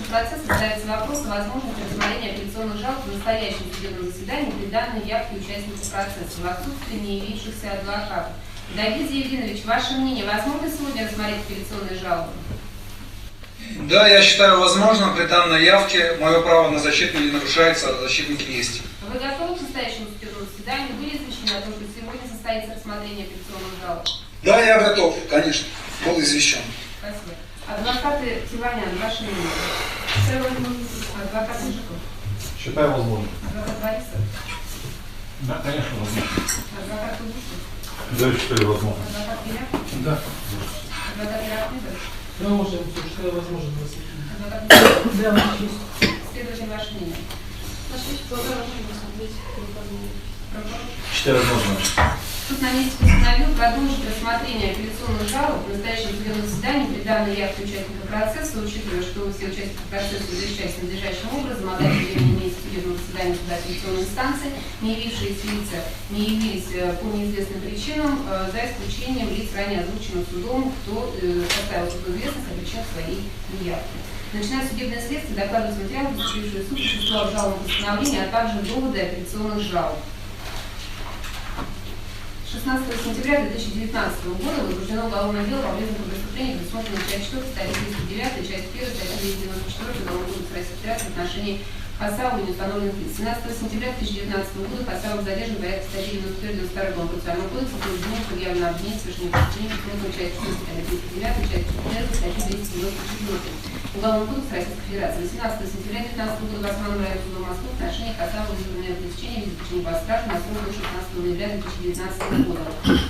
Процесс ставится вопрос о возможности рассмотрения апелляционных жалоб в настоящем судебном заседании при данной явке участников процесса в отсутствии не явившихся адвокатов. Давид Зиевинович, ваше мнение, возможно сегодня рассмотреть апелляционные жалобы? Да, я считаю возможным при данной явке. Мое право на защиту не нарушается, а защитник есть. Вы готовы к настоящему судебному заседанию? Были извещены о том, что сегодня состоится рассмотрение апелляционных жалоб? Да, я готов, конечно. Был извещен. Спасибо. Адвокаты Тиванян, ваше мнение? Адвокат Жуков? Считаю возможным. Адвокат Борисов? Да, конечно, возможно. Адвокат Кубушев? Да, считаю возможным. Адвокат Беляк? Да. Адвокат Ирахмедов? Да, можно, считаю возможным. Адвокат Да, есть. Следователь, ваше мнение? Считаю возможным. Суд на месте постановил продолжить рассмотрение апелляционных жалоб в настоящем судебном заседании при данной явке участников процесса, учитывая, что все участники процесса защищаются надлежащим образом, а дальше времени месяца судебного заседания суда апелляционной инстанции, не явившиеся лица не явились по неизвестным причинам, за исключением лиц, ранее озвученных судом, кто поставил суду известность о причинах своей неявки. Начиная судебное следствие, докладывать материалы, поступившие в суд, существо жалобного постановления, а также доводы апелляционных жалоб. 16 сентября 2019 года возбуждено уголовное дело по признакам преступления, предусмотренной часть 4, статьи 209, часть 1, статьи 294 Уголовного кодекса Российской Федерации в отношении Хасавова и неустановленных лиц. 17 сентября 2019 года Хасавов задержан в порядке статьи 91-92 Уголовного процессуального кодекса по обвинению предъявлено обвинение в совершении преступления, предусмотренной часть 4, статьи 209, часть 4, статьи 294 Уголовного кодекса Российской Федерации. 18 сентября 2019 года в Басманном районе суда Москвы в отношении Хасавова вызванное пресечение в виде заключения под стражу на срок до 16 ноября 2019 года.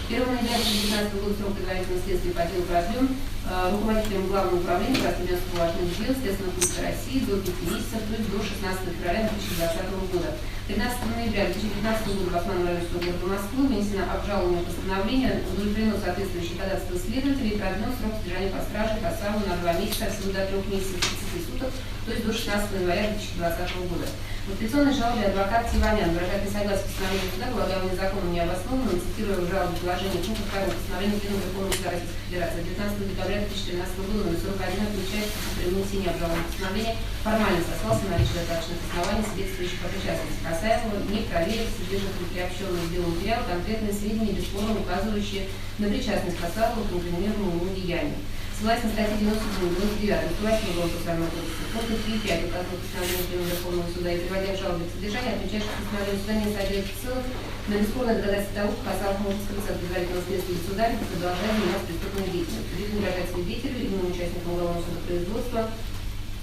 1 ноября 2019 года срок предварительного следствия по делу продлен руководителем Главного управления по расследованию важных дел Следственного комитета России до 5 месяцев, то есть до 16 февраля 2020 года. 13 ноября 2019 года в Басманном районе суда города Москвы вынесено обжалованное постановление, удовлетворено соответствующее ходатайство следователей и продлен срок содержания под стражей Хасавова на 2 месяца, всего до 3 месяцев 30 суток, то есть до 16 января 2020 года. В апелляционной жалобе адвокат Тиванян выражает несогласие с постановлением суда, полагаемым незаконным необоснованным, цитируя в жалобе положение пункта 2 постановления Пленума Верховного Суда Российской Федерации 19 декабря 2014 года номер 41 отмечает, что при вынесении обжалованного постановления формально сослался на наличие достаточных оснований, свидетельствующих о причастности Хасавова, не проверив содержательно приобщенный к делу материал конкретные сведения, бесспорно указывающие на причастность Хасавова к инкриминированному ему деянию. Согласно статье 97-99 Уголовного процессуального кодекса, пункт 3.5 указанного постановления Пленума Верховного Суда и приводя в жалобе к содержанию, отмечает, что постановление суда не содержит ссылок на бесспорное доказательство того, что Хасавов может скрыться от предварительного следствия суда, либо продолжать заниматься преступной деятельностью, либо угрожать свидетелю, либо участникам уголовного судопроизводства,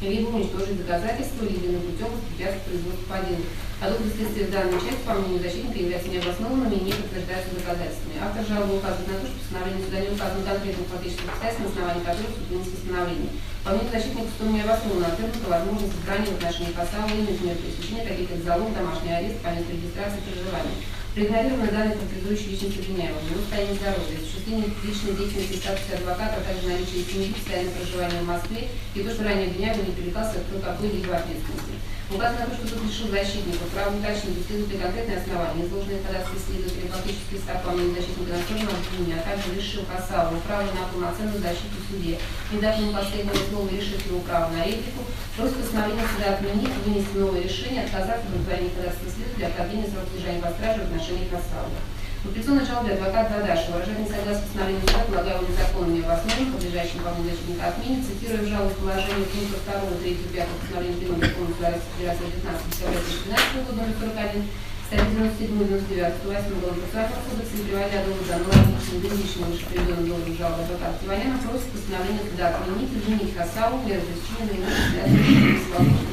либо уничтожить доказательства, либо иным путем воспрепятствовать производству по делу. А доводы следствия в данной части, по мнению защитника, являются необоснованными и не подтверждаются доказательствами. Автор жалобы указывает на то, что постановление суда не указано конкретных фактических обстоятельств, на основании которых суд вынес постановление. По мнению защитника, судом необоснованно отвергнута возможность избрания в отношении Хасавова иных мер пресечения, таких как залог, домашний арест, по месту регистрации и проживания. Проигнорированы данные конкретирующие личность обвиняемого, его состояние здоровья, осуществление личной деятельности в статусе адвоката, а также наличие семьи, постоянное проживание в Москве и то, что ранее обвиняемый не привлекался к какой-либо ответственности. Указано на то, что суд лишил защитника права уточнить исследовать конкретные основания, изложенные в ходатайстве следователя, фактически став по мнению защитника настольного обвинения, а также лишил Хасавова права на полноценную защиту в суде, не дав ему последнего слова и решив его право на реплику, просит постановление суда отменить, вынести новое решение, отказаться в удовлетворении ходатайства следователя о продлении срока содержания под стражей в отношении Хасавова. В апелляционной жалобе адвокат Дадашев выражает несогласие с постановлением суда, полагаемым незаконным необоснованным, подлежащим по мнению защитника отмене, цитируя в жалобе положение пункта 2, 3, 5 постановления Пленума Верховного Суда Российской Федерации 19 декабря 2012 года номер 41, статьи 97-99 108 Уголовного процессуального кодекса и приводя довод за аналогичным вынесенным выше приведенным доводом жалобы адвоката Тиваняна, просит постановление суда отменить и вменить Хасавову для пресечения наимущей связанной с свободой.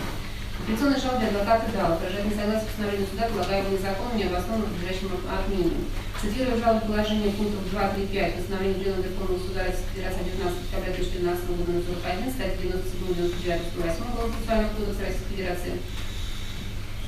Апелляционной жалобе адвоката Дала выражает несогласие с постановлением суда, полагаемым незаконным, необоснованным, подлежащим отмене. Цитирую жалобу положения пунктов 2, 3, 5 постановления Пленума Верховного Суда Российской Федерации 19 декабря 2013 года номер 41, статьи 97-99-108 Уголовного кодекса Российской Федерации.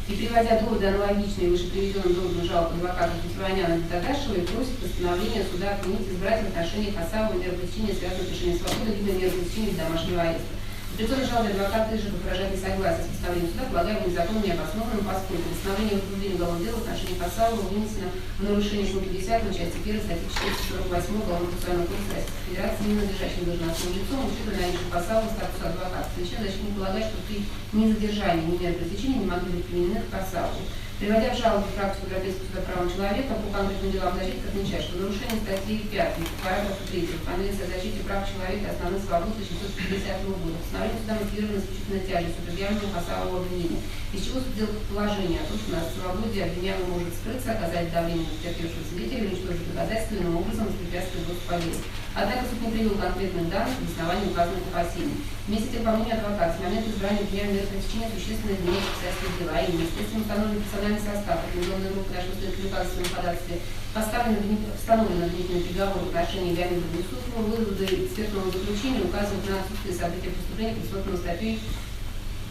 И приводя доводы аналогичные выше приведенным доводам жалоб адвокатов Петрованяна и Дадашева, и просит постановление суда отменить избрать в отношении Хасавова меры пресечения, связанные с лишением свободы, либо меры пресечения домашнего ареста. В апелляционной жалобе адвокат Ижиков выражает несогласие с постановлением суда, полагаемым незаконным, необоснованным, поскольку постановление о возбуждении уголовного дела в отношении Хасавова вынесено в нарушение пункта 10 части 1 статьи 448 Уголовного процессуального кодекса Российской Федерации ненадлежащим должностным лицом, учитывая наличие Хасавова статуса адвоката. Причина защитник полагает, что при незадержании ни меры пресечения не могли быть применены к Хасавову. Приводя в жалобу практику Европейского суда правам человека по конкретным делам защитник отмечает, что нарушение статьи 5 параграфа 3 Конвенции о защите прав человека и основных свобод 1950 года постановление суда мотивировано исключительно тяжестью предъявленного Хасавову обвинения, из чего суд делает предположение о том, что на свободе обвиняемый может скрыться, оказать давление на потерпевшего свидетеля, уничтожить доказательства, иным образом воспрепятствовать доступ по делу. Однако суд не привел конкретных данных в основании указанных опасений. Вместе с тем, по мнению адвоката, с момента избрания обвиняемого меры пресечения существенно изменились обстоятельства дела, и естественно установлен персональный состав организованной группы, на что следует указать в своем ходатайстве, постановлен обвинительный приговор в отношении Гамилева и Юсупова, выводы экспертного заключения указывают на отсутствие события преступления, предусмотренного статьей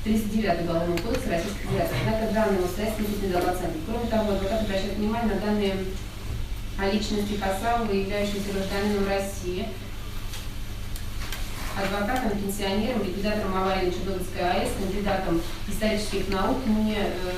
39 Уголовного кодекса Российской Федерации. Однако данные обстоятельства суд не дал оценки. Кроме того, адвокат обращает внимание на данные о личности Хасавова, являющегося гражданином России, адвокатом, пенсионером, ликвидатором аварии на Чернобыльской АЭС, кандидатом исторических наук,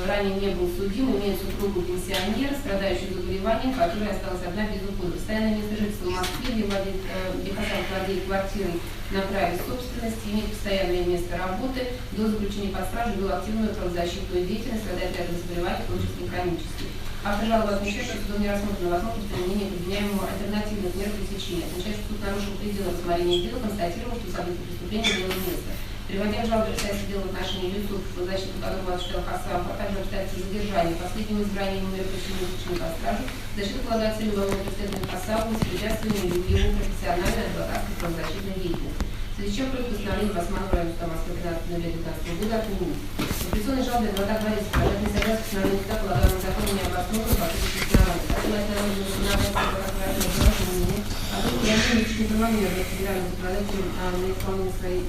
ранее не был судим, имеет супругу пенсионер, страдающую заболеванием, которая осталась одна без ухода. Постоянное место жительства в Москве, где Хасавов владеет квартирой на праве собственности, имеет постоянное место работы, до заключения под стражу вел активную правозащитную деятельность, страдает рядом заболеваний, в том числе хронических. Автор жалобы отмечает, что судом не рассмотрена возможность применения к обвиняемому альтернативных мер пресечения. Отмечает, что суд нарушил пределы рассмотрения дела, констатировал, что события преступления имело место. Приводя в жалобу обстоятельства дела в отношении Юсупов, защиту которого осуществлял Хасавов, а также обстоятельства задержания, последнего избрания меры пресечения заключения под стражу, защита полагает целью уголовного преследования Хасавова с препятствием его профессиональной адвокатской правозащитной деятельности. В связи с чем проект постановления Басманова района суда Москвы 13 ноября 2019 года отменен. В апелляционной жалобе адвокат Борис выражает несогласие с постановлением суда, полагаемым законом необоснованным по сути основания. Согласно народному законодательству, адвокат выражает желание мнения о том, что реагирует неправомерно федеральным законодателем на исполнение своих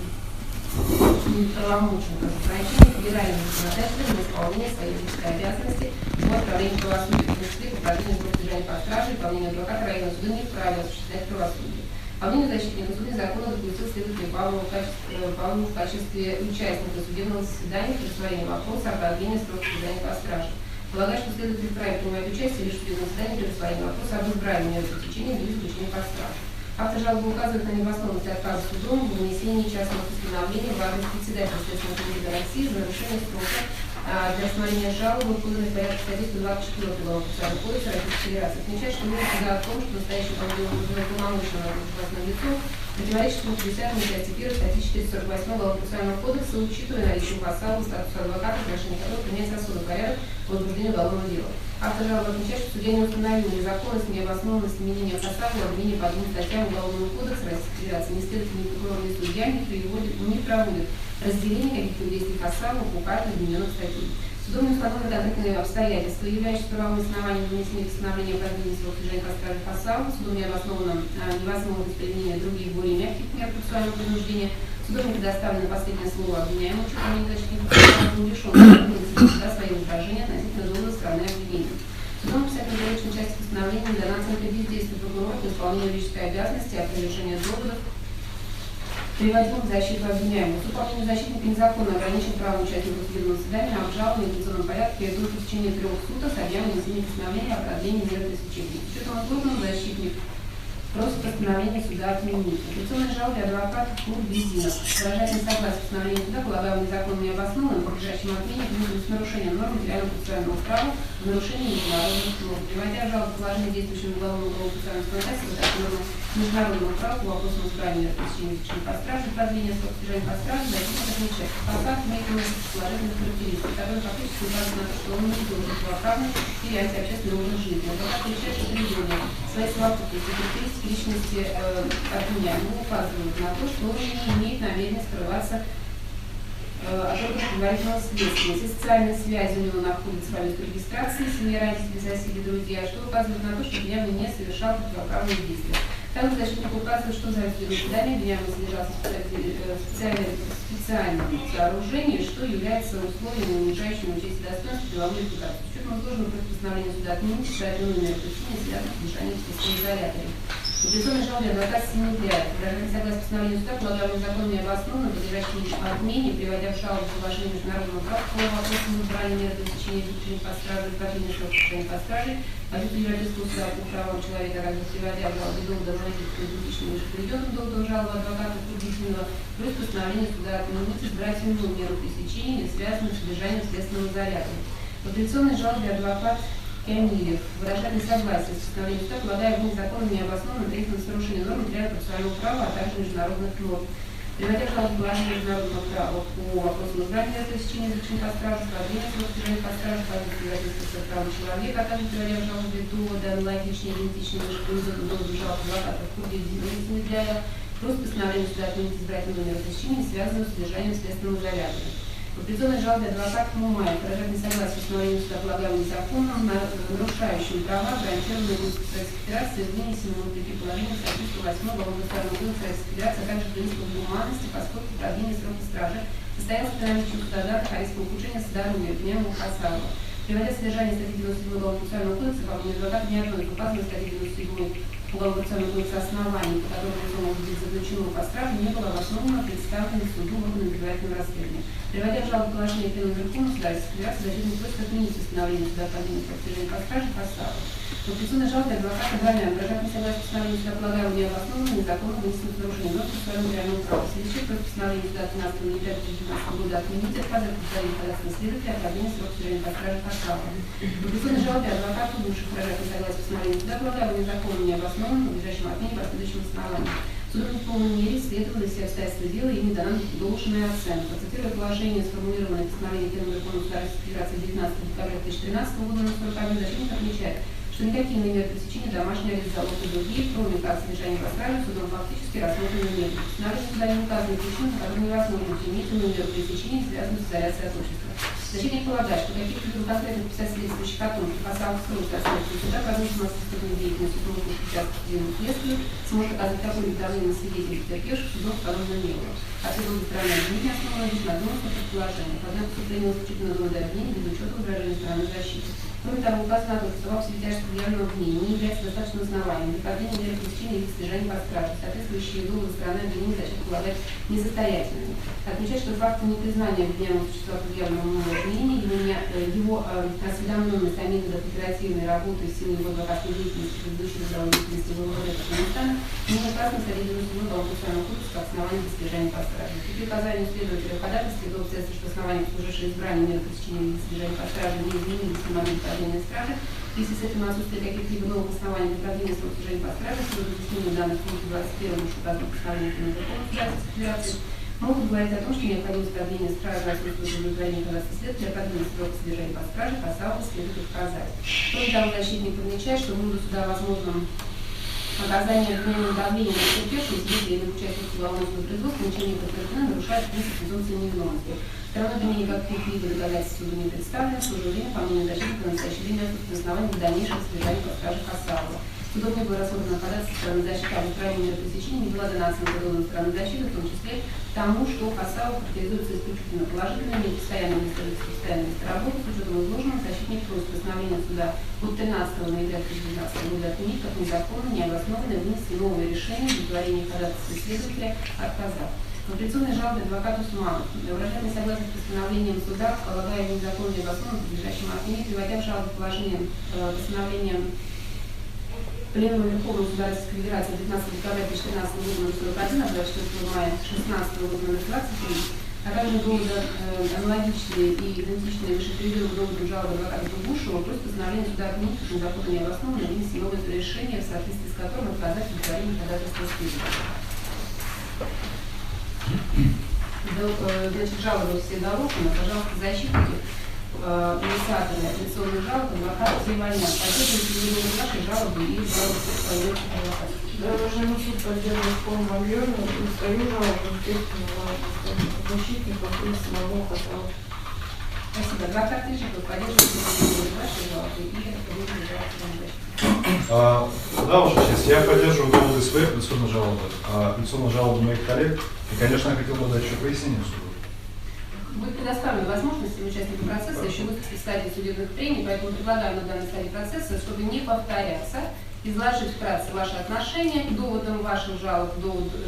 правомочий, ограничение федерального законодательства на исполнение своей юридической обязанности по отправлению правосудия, в том числе по продлению срока содержания под стражей, и по мнению адвоката районного суда не вправе осуществлять правосудие. По мнению защитника, суд незаконно допустил следователя Павлова в качестве участника судебного заседания при рассмотрении вопроса о продлении срока содержания под стражей. Полагаю, что следователь вправе принимать участие лишь в судебном заседании при рассмотрении вопроса об избрании меры пресечения или заключения под стражу. Автор жалобы указывает на необоснованность отказа судом в вынесении частного постановления в адрес председателя Следственного комитета России за нарушение срока для рассмотрения жалобы, поданной в порядке статьи 124 Уголовного процессуального кодекса Российской Федерации. Отмечает, что вывод суда о том, что настоящее полномочное государственное лицо противоречит пункту 10 части 1 статьи 448 Уголовного процессуального кодекса, учитывая наличие у Хасавова статуса адвоката, в отношении которого применяется особый порядок по возбуждению уголовного дела. Автор жалобы отмечает, что судья не установил незаконность, необоснованность применения Хасавова обвинения по двум статьям Уголовного кодекса Российской Федерации. Не следовательно, ни прокурор, ни судья не проводит разделение каких-то действий Хасавова по указанным обвиненных статей. Судом не установлены конкретные обстоятельства, являющиеся правовым основанием вынесения постановления о продлении срока содержания под стражей Хасавова. Судом не обосновано невозможность применения других более мягких мер процессуального принуждения. Судом не предоставлено последнее слово обвиняемому, что не защитник был лишен суда свои возражения относительно довода стороны обвинения. Судом в писательно-порядочной части постановления не дана оценка бездействия прокурора по исполнению юридической обязанности, а при решении доводов приводил к защиту обвиняемого. Суд, по мнению защитника, незаконно ограничил право участников судебного заседания на обжаловании в инстанционном порядке только в течение 3 суток с объявлением вынесения постановления о продлении меры пресечения. С учетом условного защитник просит постановление суда отменить. В апелляционной жалобе адвокат Курбезинов выражает несогласие с постановлением суда, полагаемым незаконным и обоснованным, подлежащим отмене, с нарушением норм материального процессуального права, в нарушении международных норм. Приводя в жалобу положение действующего уголовного процессуального законодательства, так нормы международного права по вопросам избрания пресечения заключения под стражей, продления срока содержания под стражей, защитник отмечает, что адвокат имеет положительных характеристик, которые фактически указывают на то, что он не ведет противоправный или антиобщественный образ жизни. Адвокат отмечает, что приведение своей совокупности характеристики личности обвиняемого указывают на то, что он не имеет намерения скрываться ожидания предварительного следствия. Если социальные связи у него находятся в валютной регистрации, семья, родители, соседи, друзья, что указывает на то, что обвиняемый не совершал противоправные действия. Также защитник указывает, что за заседание обвиняемый содержался в специальном сооружении, что является условием, уменьшающим честь и достоинство деловой репутации. С учетом изложенного против постановления суда отменить избирательные меры пресечения, связанных с содержанием в следственном изоляторе. В апелляционной жалобе адвокат Семедряев, выражая согласие постановлению суда, полагая незаконно и обоснованно, подлежащим отмене, приводя в жалобу соглашение международного права по вопросам избрания меры пресечения заключения под стражей, продления срока заключения под стражей, позицию Европейского суда по правам человека, также приводя в жалобе довода родителей публичным выше приведенным доводом жалобы адвоката Кубитинова, плюс постановление суда отменить избирательную меру пресечения, связанную с содержанием следственного изолятора. В апелляционной жалобе адвокат Камилев выражает несогласие с постановлением суда, полагая его незаконным и необоснованным требованием с нарушением норм материально-процессуального права, а также международных норм. Приводя к жалобе положения международного права по вопросам избрания пресечения заключения под стражу, продления срока содержания под стражу, позиции Европейского права человека, а также приводя к жалобе довода аналогичные, идентичные выше доводу жалоб адвоката Кубитинова, просто постановление суда отменить избирательную меру пресечения, связанную с содержанием следственного изолятора. В апелляционной жалобе адвокат Мумаев выражает несогласие с постановлением суда, полагаемым незаконным, нарушающим права, гарантированные Конституцией Федерации, вынесенным вопреки положению статьи 108 Уголовного кодекса Российской Федерации, а также принципов гуманности, поскольку продление срока стражи состоялось при наличии государственных рисков ухудшения здоровья обвиняемого Хасанова. Приводя содержание статьи 97 Уголовного процессуального кодекса, по мнению адвоката, ни одной из указанной статьи 97 Уголовного процессуального кодекса оснований, по которым лицо может быть заключено под стражу, не было обоснованно представлено суду в органе предварительного расследования. Приводя в жалобу положение Пленума Верховного Суда Российской Федерации, защитник просит отменить постановление суда по содержанию под стражей Хасанова. В апелляционной жалобе адвоката Гамян выражает несогласие с постановлением суда, полагаемым необоснованным, незаконно вынесенным нарушением норм процессуального реального права. Следующее против постановления суда 13 ноября 2012 года отменить отказать от постановления ходатайства следователя о продлении срока содержания под стражей Хасанова. В апелляционной жалобе адвокат Бушев выражает несогласие с постановлением суда, полагаемым незаконно, необоснованным, подлежащим отмене по следующим основаниям. Судом в полной мере исследовали все обстоятельства дела и не дана должная оценка. Цитируя положение, сформулированное в постановлении Пленума Верховного Суда Российской Федерации 19 декабря 2013 года номер 41, защитник отмечает, что никакие меры пресечения домашней арест, залог и другие, кроме как содержания под стражей, судом фактически рассмотрены не были. Постановление суда не указаны причины, по которым невозможно применить меру пресечения, связанную с изоляцией от общества. Защитник полагает, что каких-либо конкретных обстоятельств, которые касались срока следствия суда, по зависимости от степени деятельности сроков участка судебных следствий, сможет оказать какое-либо давление на свидетелей, потерпевших судов подобно не было. А с другой стороны, обвинение основано лишь на домыслах и предположениях. Однако поступление исключительно довода обвинения без учета возражений стороны защиты. Кроме того, указано на то, что в свете тяжкого явного обвинения не является достаточным основанием для продления меры пресечения или содержания под стражей. Соответствующие доводы стороны обвинения защиты полагать несостоятельными. Отмечать, что факт непризнания обвиняемого существа предъявленного обвинения, его осведомленность о методах оперативной работы в силу его адвокатской деятельности, предыдущей трудовой деятельности в МВД Афганистана, не указано в статье 97 Уголовного процессуального кодекса как основание для содержания под стражей. При указании следователя ходатайства до обстоятельства, что основание служившее избрание меры пресечения или содержания под стражей не изменились на момент продления стражи, если с этим отсутствие каких-либо новых оснований для продления срока содержания под стражей, с разъяснением данных пунктов 21 указанного постановления Пленума Верховного Суда Российской Федерации, могут говорить о том, что необходимость продления стражи, отсутствует удовлетворение ходатайства следователя, продления срока содержания под стражей Хасанова следует отказать. Кроме того, защитник подмечает, что выводу суда возможным оказание обвинения давления на потерпевшего, свидетелей или участников уголовного производства, ничего не подтверждено, нарушает принцип презумпции невиновности. Стороной обвинения каких-либо доказательств суду не представлено, в то же время, по мнению защитника, в настоящее время отсутствует основания для дальнейшего содержания под стражей Хасанова. Судом не было рассмотрено ходатайство стороны защиты об устранении меры пресечения, не была дана оценка доводов стороны защиты, в том числе тому, что Хасанов характеризуется исключительно положительными и постоянными места работы. С учетом изложенного, защитник просит постановления суда от 13 ноября 2012 года отменить как незаконно, необоснованно вынести новое решение в удовлетворении ходатайства следователя, отказав. В апелляционной жалобе адвокат Усманов выражает несогласие с постановлением суда, полагая незаконно и обоснованно подлежащим отмене, приводя в жалобу положением постановлением Пленума Верховного Суда Российской Федерации 19 декабря 2013 года номер 41, а 24 мая 2016 года номер 23, а также доводы аналогичные и идентичные выше приведенным доводам жалобы адвоката Бушева, просит постановление суда отменить как незаконно и необоснованно вынести новое решение, в соответствии с которым отказать удовлетворение ходатайства следователя. Значит, жалобы все дорожены. Пожалуйста, защитники, инициаторы апелляционной жалобы, адвокат Севальнян. Поддерживайте ваши жалобы и жалобы своих адвокатов. Дорожный суд поддерживает в полном объеме и свою жалобу, естественно, защитников и самого Хасава. Спасибо. Адвокат Тыжиков поддерживает ваши жалобы и будет жаловаться. Да, Ваша честь, я поддерживаю доводы своей апелляционной жалобы, апелляционной жалобы моих коллег. И, конечно, я хотел бы дать еще пояснение суду. Будет предоставлена возможность участникам процесса еще выступить в стадии судебных прений, поэтому предлагаю на данной стадии процесса, чтобы не повторяться, изложить вкратце ваши отношения к доводам ваших жалоб,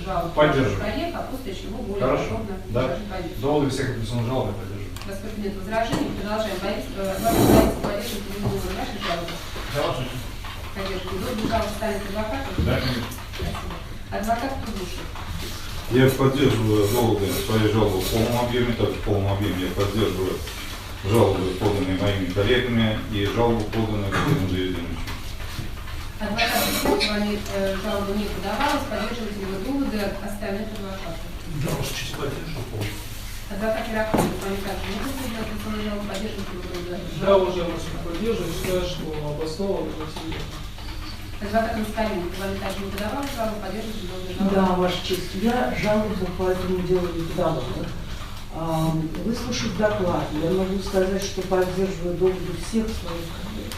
жалоб ваших коллег, а после чего более подробно изложить позицию. Доводы всех апелляционных жалоб я поддерживаю. Поскольку нет возражений, продолжаем. Поддерживаете доводы вашей жалобы? Да, Ваша честь. Поддерживаете. Доводы жалобы станет адвокатом? Да. Спасибо. Адвокат Кудушев. Я поддерживаю доводы своей жалобы в полном объеме, так в полном объеме я поддерживаю жалобы, поданные моими коллегами, и жалобу, поданную Владимиром Давидовичем. Адвокат Кудушев жалобу не подавалась, поддерживаете его доводы остальных адвокатов? Да, Ваша честь, поддерживаю полностью. Адвокат Ираков, с вами также не будет апелляционную жалобу, поддерживаете его доводы? Да, уважаемый, поддерживаю, считаю, что обоснованно красиво. Адвокат Москалин, с вами также не подавалась жалобу, поддерживаете его доводы? Да, Ваша честь, я жалобу по этому делу не подавала. Выслушав доклад, я могу сказать, что поддерживаю доводы всех своих коллег.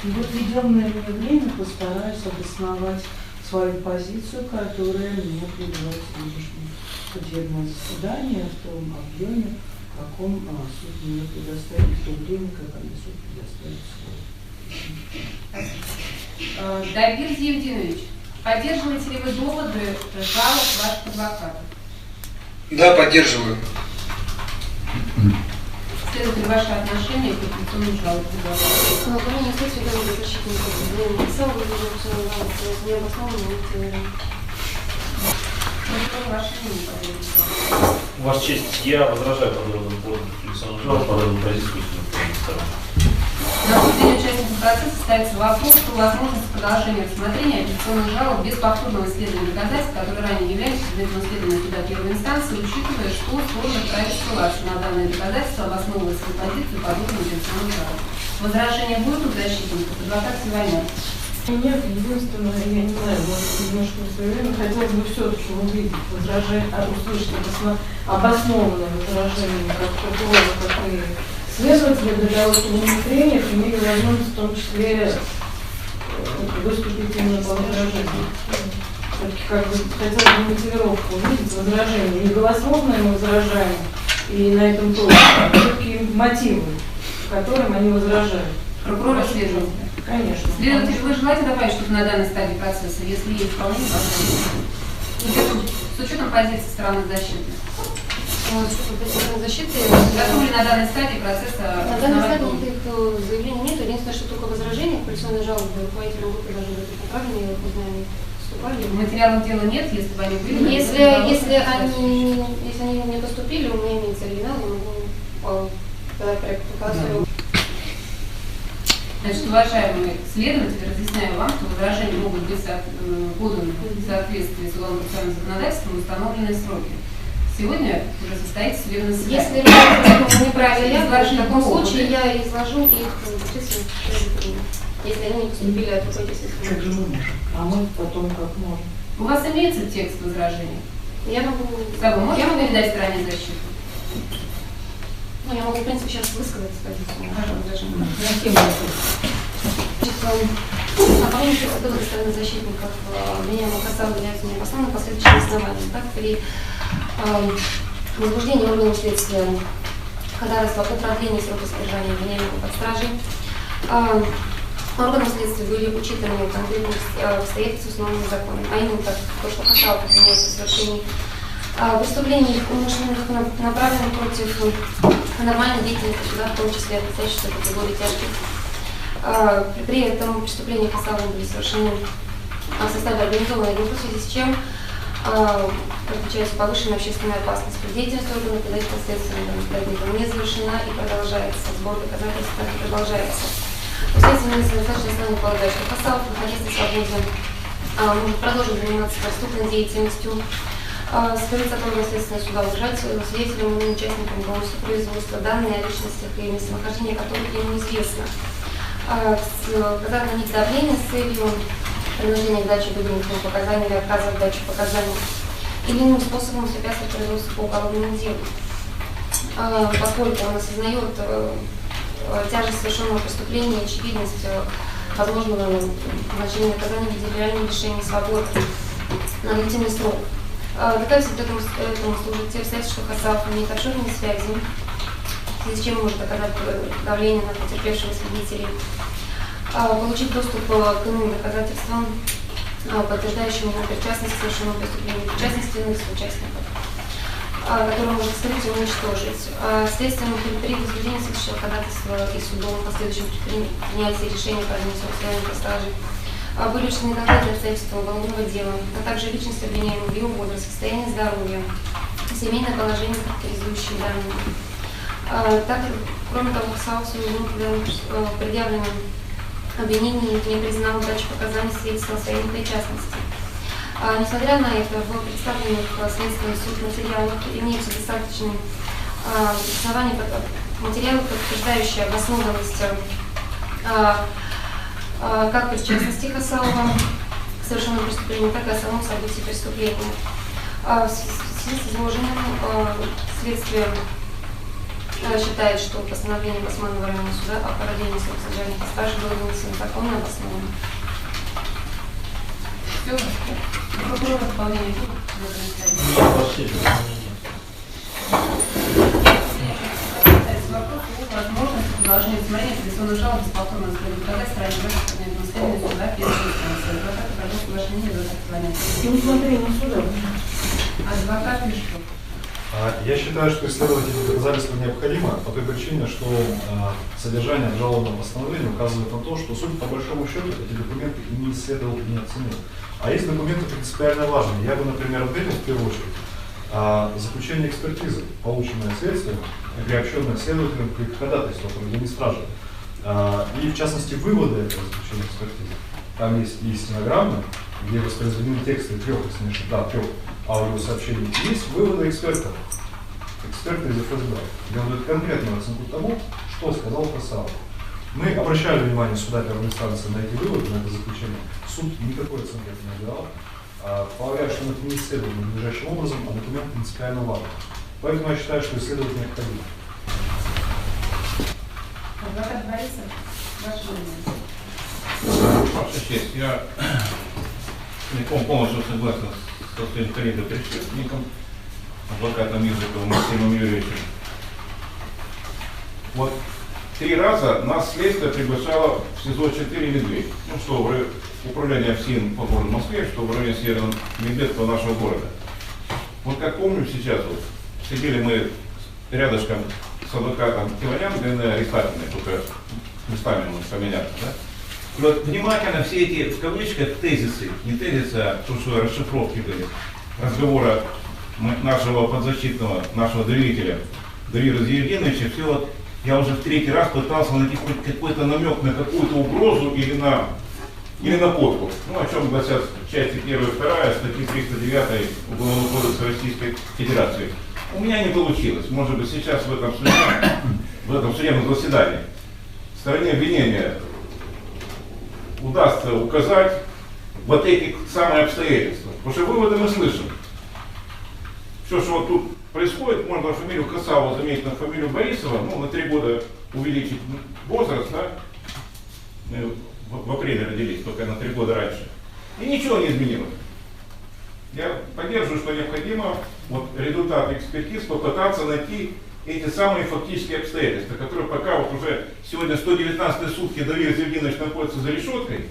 И в отведенное мне время постараюсь обосновать свою позицию, которая мне привела к сегодняшнему судебному заседанию в том объеме, в каком суд мне предоставит, в то время, когда мне суд предоставит слово. Давид Евгеньевич, поддерживаете ли вы доводы жалоб ваших адвокатов? Да, поддерживаю. Следует ли ваше отношение к апелляционным жалобам? По мнению следствия, доводы защитников обвинения Хасава выдвижены апелляционной жалобой с необоснованным мотивированием. Ваше мнение по поводу этого? Ваша честь, я возражаю по доводам апелляционных жалоб, по доводам позиции сторон. На обсуждение участников процесса ставится вопрос о возможности продолжения рассмотрения апелляционных жалоб без повторного исследования доказательств, которые ранее являлись предметом исследования суда первой инстанции, учитывая, что сложно вправе ссылаться на данные доказательства, обосновывая свою позицию по подобным апелляционным жалобам. Возражения будут у защитников? Адвокат Сиванян. Нет, единственное, я не знаю, может, немножко своевременно, хотелось бы все-таки увидеть возражение, услышать обоснованное возражение как прокурора, как и следователи, для того, чтобы мы в прениях имели возможность в том числе выступить именно по возражению. Все-таки как бы хотелось бы мотивировку увидеть возражение. Не голословное мы возражаем, и на этом тоже, а все-таки мотивы, которым они возражают. Прокурор и следователь. Конечно. Следователь, вы желаете добавить что-то на данной стадии процесса, если есть вполне возможно? С учетом позиции стороны защиты. Защиты. Готовы ли на данной стадии процесса? На данной стадии никаких заявлений нет. Единственное, что только возражение к апелляционной жалобе руководителям группы должны быть направлены, я их не знаю, они поступали. Материалов дела нет, если бы они были. Если они не поступили, у меня имеется оригинал, я могу подать проект указываю. Значит, уважаемые следователи, разъясняю вам, что возражения могут быть поданы в соответствии с уголовно-процессуальным законодательством в установленные сроки. Сегодня уже состоится судебное заседание. Если неправильно изложить, в таком случае я изложу их непосредственно, если они не поступили от руководителя. Как же мы можем? А мы потом как можем? У вас имеется текст возражений? Я могу... Можете передать стороне защиты? Ну, я могу, в принципе, сейчас высказать позицию. По поводу довода стороны защитников обвиняемого Хасава является необоснованным по следующим основаниям. Так, при возбуждении органов следствия ходатайства о продлении срока содержания обвиняемого под стражей, органам следствия были учитаны конкретные обстоятельства, установленные законом, а именно так, то, что Хасава обвиняется в совершении преступлений умышленных, направленных против нормальной деятельности суда, в том числе относящихся к категории тяжких. При этом преступления Хасава были совершены в составе организованной группы, в связи с чем отвечается повышенная общественная опасность. Деятельность органов предательства следствия не завершена и продолжается. Сбор доказательств также продолжается. Следствие достаточно оснований полагает, что Хасава, находясь на свободе, может продолжить заниматься преступной деятельностью, скрыться от органов следственного суда, удержать свидетелям и участникам уголовного производства данные о личностях и местонахождения которых ему известно. Оказать на них давление с целью принуждения к даче выдвинутым показаний или отказа от дачи показаний или иным способом препятствовать производству по уголовному делу. поскольку он осознает тяжесть совершенного преступления и очевидность возможного назначения наказания в виде реального лишения свободы на длительный срок. Доказательством этому служит те обстоятельства, что Хасалов имеет обширные связи, в связи с чем может оказать давление на потерпевших свидетелей, получить доступ к иным доказательствам, подтверждающим его причастность к совершенному преступлению, причастность иных соучастников, который может скрыть и уничтожить. Следствием при возбуждении следующего ходатайства и судом в последующем принятии решения по административной стражи были учтены конкретные обстоятельства уголовного дела, а также личность обвиняемого, его возраст, состояние здоровья, семейное положение, характеризующие данные. Так, кроме того, Хасалову предъявленном обвинении не признал дачу показаний свидетельства о своей непричастности. Несмотря на это, в представленных Следственный суд материалах имеются достаточные основания, материалы, подтверждающие обоснованность как причастности Хасалова к совершенному преступлению, так и о самом событии преступления. В связи с изложенным следствие считает, что постановление Басманного районного суда о продлении срока содержания под стражей было вынесено законно обоснованно. Все, прокурор исполнения возможность продолжения рассмотрения апелляционной жалобы с повторным взглядом доказательств ранее выставленных наследования суда первой инстанции. Адвокат продолжил соглашение И усмотрение суда. Адвокат Мешков. Я считаю, что исследовать эти доказательства необходимо по той причине, что содержание обжалованного постановления указывает на то, что суд по большому счету эти документы и не исследовал, и не оценил. А есть документы принципиально важные. Я бы, например, отметил в первую очередь заключение экспертизы, полученное следствием, приобщенное следователем при ходатайству о проведении стражи. И в частности выводы этого заключения экспертизы. Там есть и стенограммы, где воспроизведены тексты трех аудиосообщений. Есть выводы экспертов, эксперты из ФСБ, где он дает конкретную оценку тому, что сказал Хасалов. Мы обращали внимание суда первой инстанции на эти выводы, на это заключение. Суд никакой оценки не давал. Полагаю, что это не исследовано надлежащим образом, а документ принципиально важен. Поэтому я считаю, что исследовать необходимо. Адвокат Борисов, ваше мнение. Ваша честь, я целиком полностью согласен со своим коллегой-предшественником, адвокатом Языковым Максимом Юрьевичем. Вот 3 раза нас следствие приглашало в СИЗО-4 «Медведь». Ну что, в управление ФСИН по городу Москве, что в районе Северного Медведского нашего города. Вот как помню сейчас, вот, сидели мы рядышком с адвокатом Киванян, ГН Аристатиной, только местами мы поменяться, да? И вот внимательно все эти, в кавычках, тезисы, не тезисы, а то, что расшифровки были, разговора нашего подзащитного, нашего доверителя, Давида Евгеньевича, все вот, я уже в 3-й раз пытался найти какой-то намек на какую-то угрозу или на подкуп. Ну, о чем гласят части 1 и 2 статьи 309 Уголовного кодекса Российской Федерации. У меня не получилось. Может быть, сейчас в этом судебном заседании стороне обвинения удастся указать вот эти самые обстоятельства. Потому что выводы мы слышим. Все, что вот тут происходит, можно фамилию Хасалова заметить на фамилию Борисова, ну, на 3 года увеличить возраст, да? В апреле родились, только на 3 года раньше. И ничего не изменилось. Я поддерживаю, что необходимо вот результаты экспертиз попытаться найти эти самые фактические обстоятельства, которые пока вот уже сегодня 119 сутки Давид Евгеньевич находится за решеткой,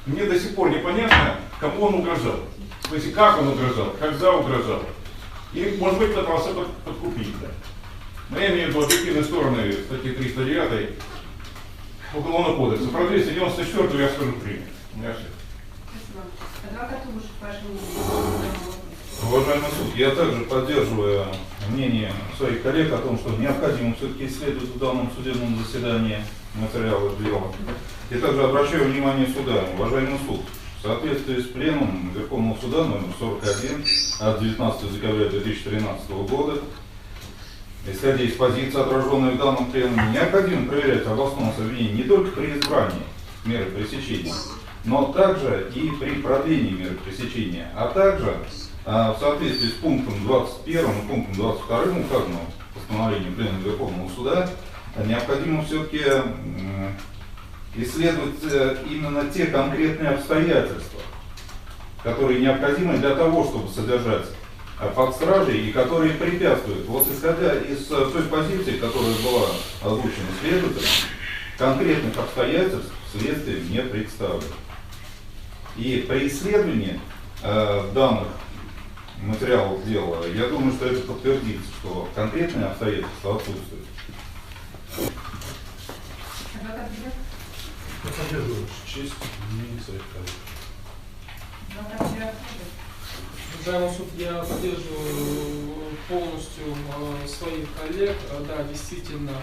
мне до сих пор непонятно, кому он угрожал. То есть как он угрожал, когда угрожал. И, может быть, пытался подкупить. Да. Но я имею в виду объективные стороны статьи 309 Уголовного кодекса. Про 294 я скажу пример. У меня все. Спасибо. Адвокат Лужик, ваше мнение. Уважаемый суд, я также поддерживаю мнение своих коллег о том, что необходимо все-таки исследовать в данном судебном заседании материалы дела. И также обращаю внимание суда, уважаемый суд, в соответствии с пленумом Верховного суда номер 41 от 19 декабря 2013 года, исходя из позиции, отраженной в данном пленуме, необходимо проверять обоснованность обвинения не только при избрании меры пресечения, но также и при продлении меры пресечения, а также в соответствии с пунктом 21 и пунктом 22 указанного постановлением Пленума Верховного Суда, необходимо все-таки исследовать именно те конкретные обстоятельства, которые необходимы для того, чтобы содержать факт стражи и которые препятствуют. Вот исходя из той позиции, которая была озвучена следователем, конкретных обстоятельств следствие не представлено. И при исследовании данных материалов дела, я думаю, что это подтвердится, что конкретные обстоятельства отсутствуют. Я поддерживаю честь и своих коллег. Уважаемый суд, я поддерживаю полностью своих коллег. Да, действительно,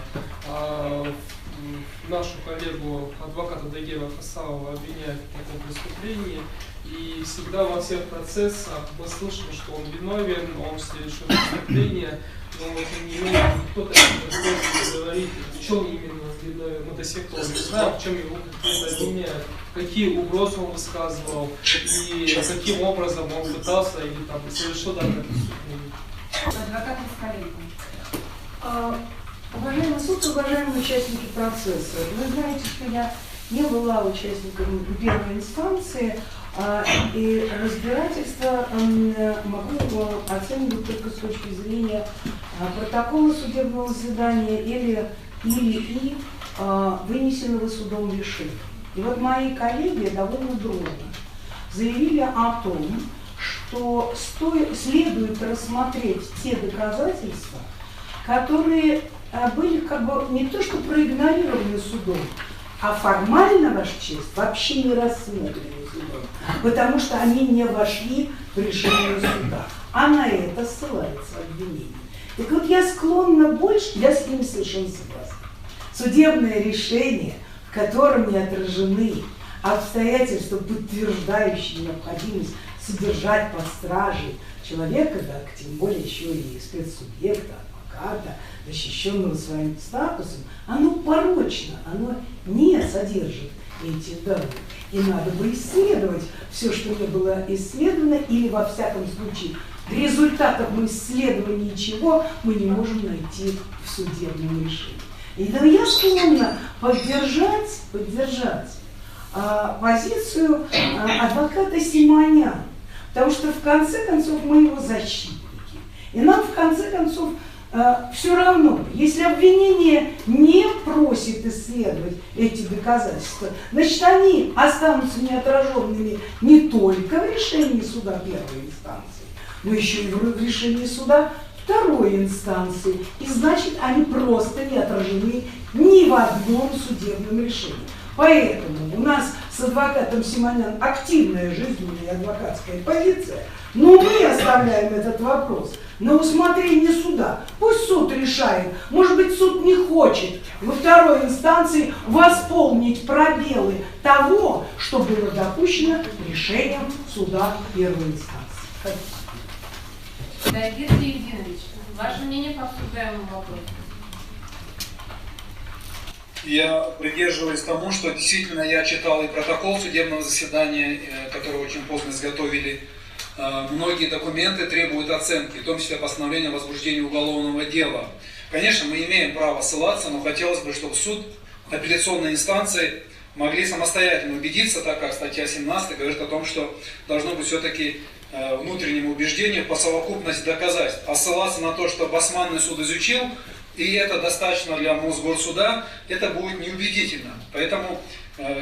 нашу коллегу, адвоката Дагира Хасалова, обвиняют в таком преступлении. И всегда во всех процессах мы слышим, что он виновен, он совершил преступление, но тем не менее кто-то не говорит, в чем именно виновен. Мы до сих пор не знаем, в чем его конкретно обвиняют, какие угрозы он высказывал и каким образом он пытался или там совершил данное преступление. Адвокат Москаленко. Уважаемый суд, уважаемые участники процесса, вы знаете, что я не была участником первой инстанции, и разбирательство могу оценивать только с точки зрения протокола судебного заседания или вынесенного судом решения. И вот мои коллеги довольно дружно заявили о том, что следует рассмотреть те доказательства, которые были как бы не то что проигнорированы судом, а формально, Ваша честь, вообще не рассмотрены судом, потому что они не вошли в решение суда. А на это ссылается обвинение. Так вот, я склонна больше, я с ним совершенно согласна. Судебное решение, в котором не отражены обстоятельства, подтверждающие необходимость содержать под стражей человека, да, тем более еще и спецсубъекта, адвоката, защищенного своим статусом, оно порочно, оно не содержит эти данные. И надо бы исследовать все, что не было исследовано, или во всяком случае результатов исследования чего мы не можем найти в судебном решении. И да, я склонна поддержать позицию адвоката Симоняна, потому что в конце концов мы его защитники. И нам в конце концов все равно, если обвинение не просит исследовать эти доказательства, значит, они останутся неотраженными не только в решении суда первой инстанции, но еще и в решении суда второй инстанции. И значит, они просто не отражены ни в одном судебном решении. Поэтому у нас с адвокатом Симонян активная жизненная адвокатская позиция, но мы оставляем этот вопрос на усмотрение суда. Пусть суд решает. Может быть, суд не хочет во второй инстанции восполнить пробелы того, что было допущено решением суда первой инстанции. Дагир Евгеньевич, ваше мнение по обсуждаемому вопросу? Я придерживаюсь тому, что действительно я читал и протокол судебного заседания, который очень поздно изготовили. Многие документы требуют оценки, в том числе постановление о возбуждении уголовного дела. Конечно, мы имеем право ссылаться, но хотелось бы, чтобы суд, апелляционной инстанции могли самостоятельно убедиться, так как статья 17 говорит о том, что должно быть все-таки внутреннему убеждению по совокупности доказательств. А ссылаться на то, что басманный суд изучил, и это достаточно для Мосгорсуда, это будет неубедительно. Поэтому,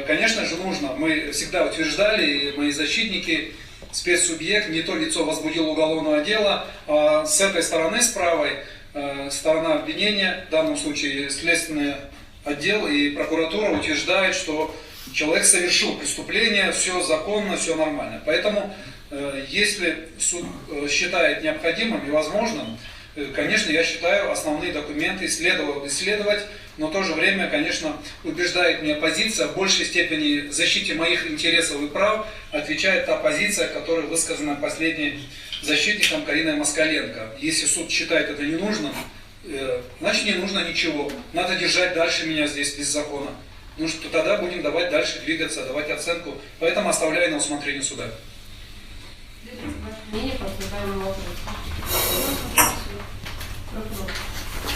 конечно же, нужно, мы всегда утверждали, и мои защитники, спецсубъект, не то лицо возбудило уголовное дело, а с этой стороны, с правой, сторона обвинения, в данном случае следственный отдел и прокуратура утверждает, что человек совершил преступление, все законно, все нормально. Поэтому, если суд считает необходимым и возможным, конечно, я считаю, основные документы следовало исследовать, но в то же время, конечно, убеждает меня позиция, в большей степени защите моих интересов и прав отвечает та позиция, которая высказана последним защитником Кариной Москаленко. Если суд считает это ненужным, значит не нужно ничего. Надо держать дальше меня здесь без закона. Ну что тогда будем давать дальше двигаться, давать оценку. Поэтому оставляю на усмотрение суда. Мнение по обсуждаемому вопросу.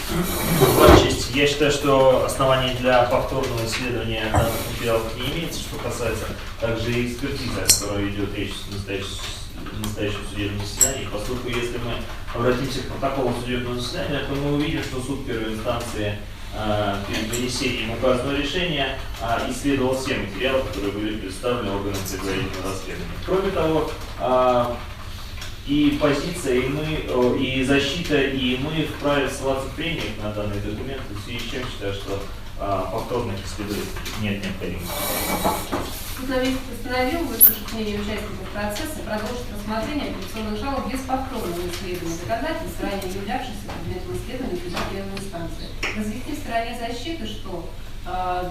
Ваша честь, я считаю, что оснований для повторного исследования данных материалов не имеется, что касается также и экспертизы, о которой идет речь в настоящем судебном заседании, поскольку если мы обратимся к протоколу судебного заседания, то мы увидим, что суд первой инстанции перед вынесением указанного решения исследовал все материалы, которые были представлены органам предварительного расследования. Кроме того, и позиция, и защита, и мы вправе ссылаться в прениях на данные документы, в связи с чем считаю, что повторных исследований нет необходимости. Суд на месте постановил выслушать мнение участников процесса, продолжить рассмотрение апелляционных жалоб без повторного исследования доказательств, ранее являвшихся предметом исследования суда первой инстанции. Разъяснить в стороне защиты, что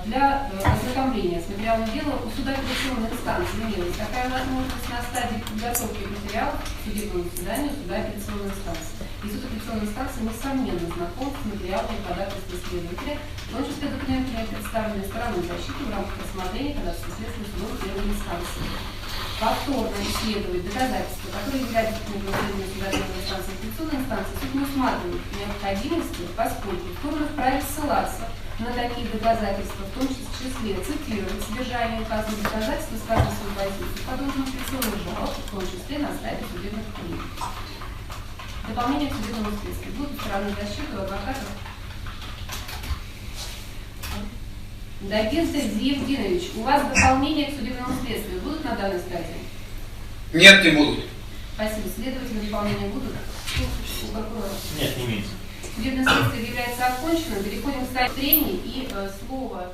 для ознакомления с материалом дела у суда апелляционной инстанции имелась такая возможность на стадии подготовки материалов к судебному заседанию суда апелляционной инстанции. И суд апелляционной инстанции несомненно знаком с материалами ходатайства следователя, в том числе документами, представленные стороной защиты в рамках рассмотрения ходатайства следственных судов первой инстанции. Повторно исследовать доказательства, которые являются предметом исследования суда первой инстанции и апелляционной инстанции, суд не усматривает необходимости, поскольку стороны вправе ссылаться на такие доказательства, в том числе цитировать содержание указанных доказательств, сказанных в своей позиции, подобных апелляционных жалоб, в том числе на стадии судебных приемов. Дополнение к судебному следствию. Будут стороны защиты у адвокатов. Дагинцев Евгеньевич, у вас дополнения к судебному следствию будут на данной стадии? Нет, не будут. Спасибо. Следовательно, дополнения будут? У прокурора? Нет, не имеется. Судебное следствие является оконченным. Переходим к стадии трений и слово